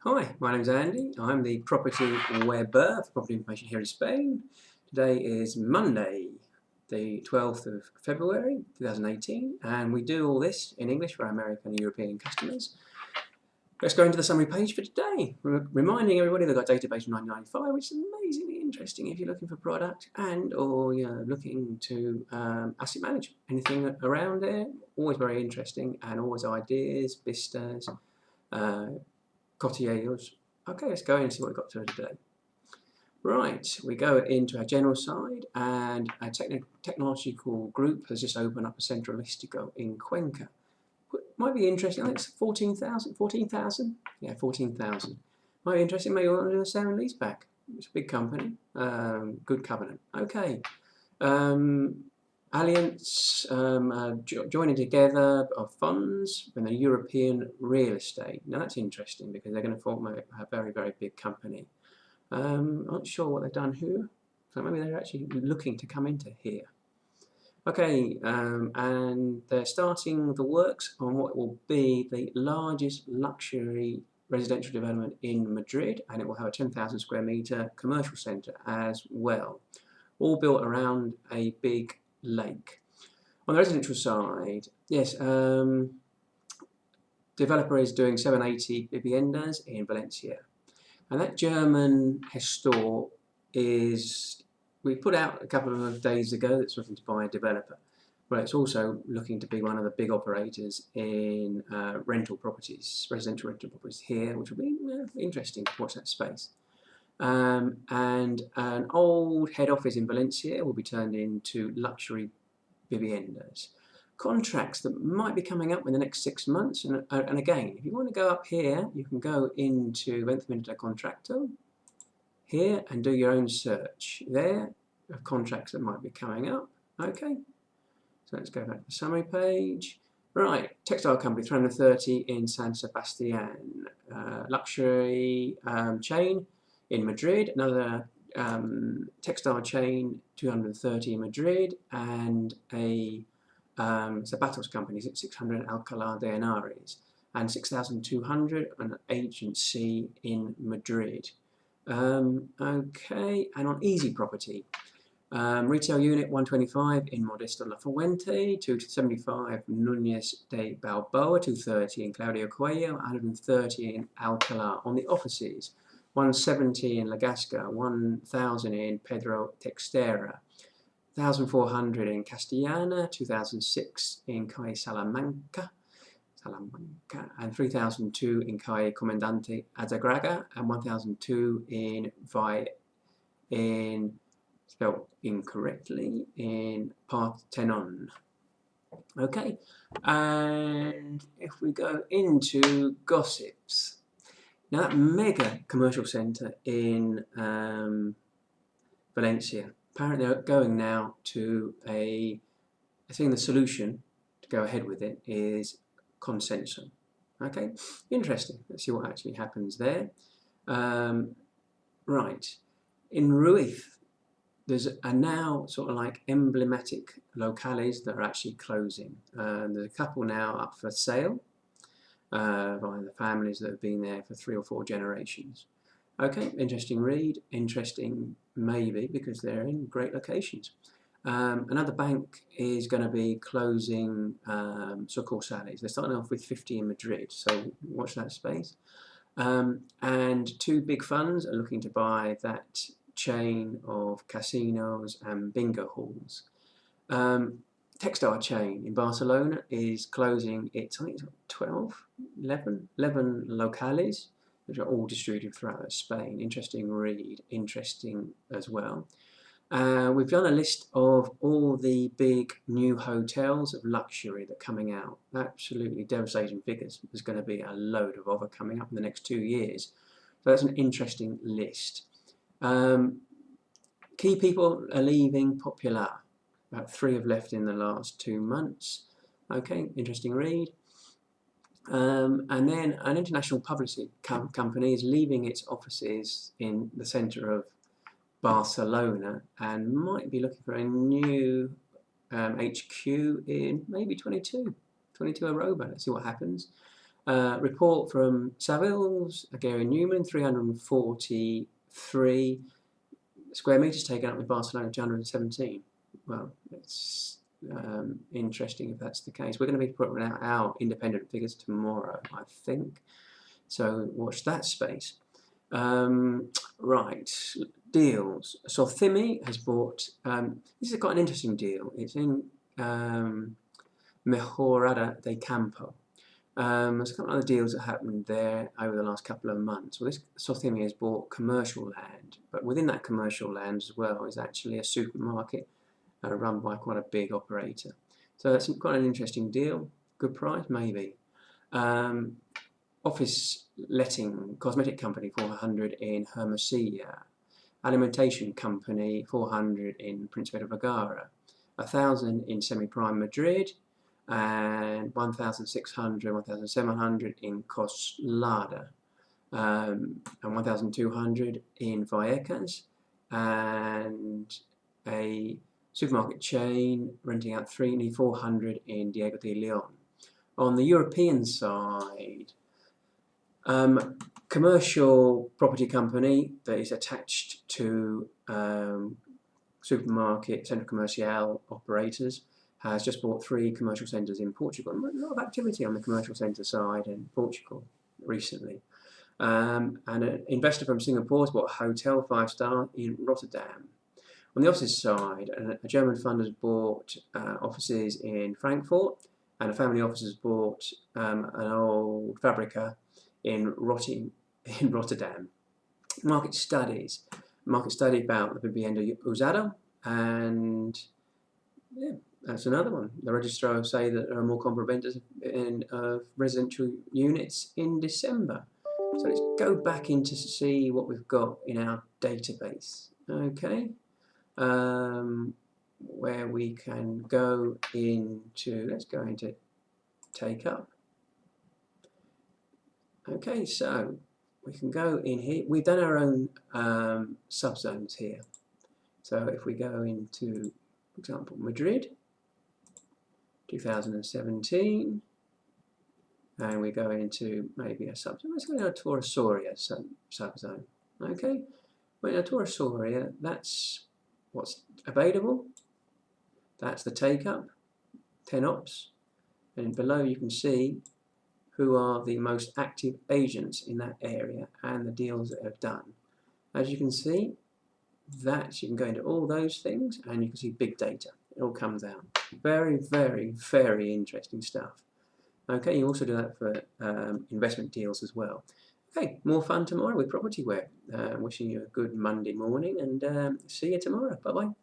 Hi, my name's Andy. I'm the property Web-Ber for property information here in Spain. Today is Monday, the 12th of February 2018, and we do all this in English for our American and European customers. Let's go into the summary page for today, reminding everybody they've got a database from 1995, which is amazingly interesting if you're looking for product and or you're looking to asset manage. Anything around there, always very interesting, and always ideas, vistas, cotillos. Okay, let's go in and see what we've got to today. Right, we go into our general side, and our technological group has just opened up a centralistico in Cuenca. Might be interesting. I think it's 14,000. 14,000? Yeah, 14,000. Might be interesting. Maybe we'll do a sale and lease back. It's a big company. Good covenant. Okay. Alliance joining together of funds with the European real estate. Now that's interesting because they're going to form a very, very big company. I'm not sure what they've done here, so maybe they're actually looking to come into here. Okay, and they're starting the works on what will be the largest luxury residential development in Madrid, and it will have a 10,000 square metre commercial centre as well, all built around a big lake. On the residential side, yes, developer is doing 780 viviendas in Valencia, and that German gestor is, we put out a couple of days ago that's looking to buy a developer, but it's also looking to be one of the big operators in rental properties, residential rental properties here, which will be interesting to watch that space. And an old head office in Valencia will be turned into luxury viviendas. Contracts that might be coming up in the next 6 months, and again, if you want to go up here, you can go into Vencimiento Contracto here and do your own search there of contracts that might be coming up. Okay, so let's go back to the summary page. Right, textile company 330 in San Sebastian, luxury chain in Madrid, another textile chain 230 in Madrid, and a zapatos company 600 Alcalá de Henares, and 6,200 an agency in Madrid. Okay, and on Easy Property, retail unit 125 in Modesto La Fuente, 275 Núñez de Balboa, 230 in Claudio Coelho, 130 in Alcalá. On the offices, 170 in La Gasca, 1,000 in Pedro Textera, 1,400 in Castellana, 2,006 in Calle Salamanca, and 3,002 in Calle Comandante Azagraga, and 1,002 in spelled incorrectly, in Parthenon. Okay, and if we go into gossips, now that mega commercial centre in Valencia, apparently they're going now to I think the solution to go ahead with it is consenso. Okay, interesting. Let's see what actually happens there. Right, in Ruiz, there's a now sort of like emblematic locales that are actually closing. There's a couple now up for sale by the families that have been there for 3 or 4 generations. Okay, interesting read, interesting maybe because they're in great locations. Another bank is going to be closing sucursales. They're starting off with 50 in Madrid, so watch that space. And 2 big funds are looking to buy that chain of casinos and bingo halls. Textile chain in Barcelona is closing its, I think it's 11 locales, which are all distributed throughout Spain. Interesting read, interesting as well. We've done a list of all the big new hotels of luxury that are coming out. Absolutely devastating figures. There's going to be a load of other coming up in the next 2 years. So that's an interesting list. Key people are leaving Popular. About 3 have left in the last 2 months. Okay, interesting read. And then an international publicity company is leaving its offices in the centre of Barcelona and might be looking for a new HQ in maybe 22 Aroba. Let's see what happens. Report from Savills, Gary Newman, 343 square metres taken up with Barcelona, 217. Well, it's interesting if that's the case. We're going to be putting out our independent figures tomorrow, I think. So watch that space. Right, deals. Sothimi has bought, this is quite an interesting deal. It's in Mejorada de Campo. There's a couple of other deals that happened there over the last couple of months. Well, this Sothimi has bought commercial land, but within that commercial land as well is actually a supermarket run by quite a big operator. So that's quite an interesting deal. Good price, maybe. Office letting, cosmetic company, 400 in Hermosilla. Alimentation company, 400 in Príncipe de Vergara. 1,000 in semi-prime Madrid, and 1,600, 1,700 in Coslada, and 1,200 in Vallecas, and a supermarket chain renting out 400 in Diego de Leon. On the European side, commercial property company that is attached to supermarket, centre commercial operators, has just bought 3 commercial centres in Portugal. A lot of activity on the commercial centre side in Portugal recently. And an investor from Singapore has bought a hotel 5-star in Rotterdam. On the offices side, a German fund has bought offices in Frankfurt, and a family office has bought an old Fabrica in Rotterdam. Market studies about the vivienda usada, and yeah, that's another one. The registrar say that there are more compraventas of residential units in December. So let's go back in to see what we've got in our database. Okay, where we can go into, let's go into take up. Okay, so we can go in here. We've done our own subzones here. So if we go into, for example, Madrid, 2017, and we go into maybe a subzone. Let's go into a Torre Soria subzone. Okay, well, in a Torre Soria, that's what's available. That's the take-up, 10 ops, and below you can see who are the most active agents in that area and the deals that have done. As you can see, that you can go into all those things and you can see big data. It all comes out. Very, very, very interesting stuff. Okay, you also do that for investment deals as well. Okay, more fun tomorrow with Property Web. Wishing you a good Monday morning, and see you tomorrow. Bye-bye.